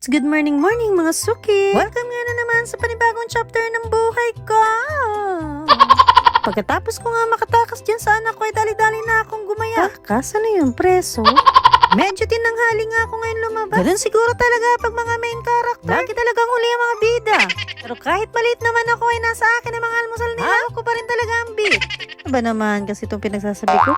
Good morning mga suki! Welcome nga na naman sa panibagong chapter ng buhay ko! Pagkatapos ko nga makatakas dyan sa anak ko ay dali-dali na akong gumaya. Takas? Ano yun? Preso? Medyo tinanghali nga ako ngayon lumabas. Ganun siguro talaga pag mga main character. Lagi talagang huli ang mga bida. Pero kahit maliit naman ako ay nasa akin ang mga almusal nila. Hawak ko pa rin talaga ang beat. Ano ba naman kasi itong pinagsasabi ko?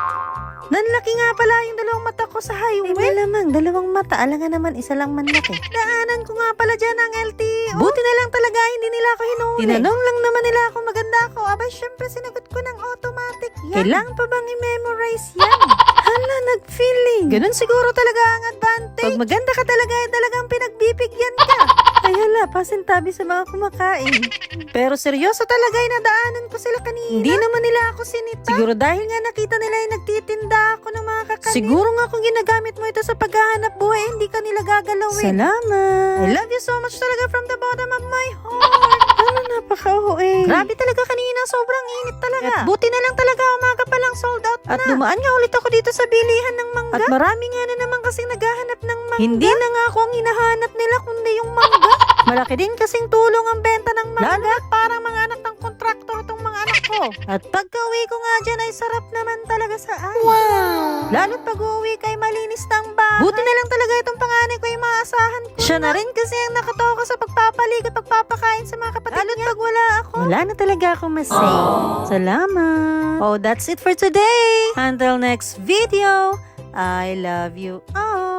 Nanlaki nga pala yung dalawang mata ko sa highway. Ay, malamang, dalawang mata. Alangan naman, isa lang manlaki. Daanan ko nga pala dyan ang LTO. Buti na lang talaga, hindi nila ako hinuli. Tinanong lang naman nila kung maganda ako. Abay, syempre, sinagot ko ng automatic yan. Kailangan pa bang i-memorize yan? Hala, nag-feeling. Ganun siguro talaga ang advantage. Pag maganda ka talaga, ay talagang pinagbibigyan ka. Ay, hala, pasintabi sa mga kumakain. Pero seryoso talaga, nadaanan ko sila kanina. Hindi naman nila ako sinita. Siguro dahil nga nakita nila ay nagtitinda ako ng mga kakanin. Siguro nga kung ginagamit mo ito sa paghahanap buhay, hindi ka nila gagalawin. Salamat. I love you so much talaga from the bottom of my heart. Ano, napaka-OA. Grabe talaga kanina, sobrang init talaga. At buti na lang talaga, umaga pa lang sold out na. At dumaan nga ulit ako dito sa bilihan ng mangga. At marami nga na naman kasing naghahanap ng mangga. Hindi na nga ako ang hinahanap nila, kundi yung mangga. Malaki din kasing tulong ang benta ng mangga. Lalo at parang mga anak ng kontraktor itong mga anak ko. At pagka-uwi ko nga dyan ay sarap naman talaga sa ay. Wow! Lalo't pag-uwi kay malinis ng bahay. Buti na lang talaga itong panganay ko ay maasahan ko. Siya na rin kasi ang nakatoka sa pagpapalig at pagpapakain sa mga kapatid niya. Pag wala ako, wala na talaga akong masay. Salamat. Oh, that's it for today. Until next video, I love you all.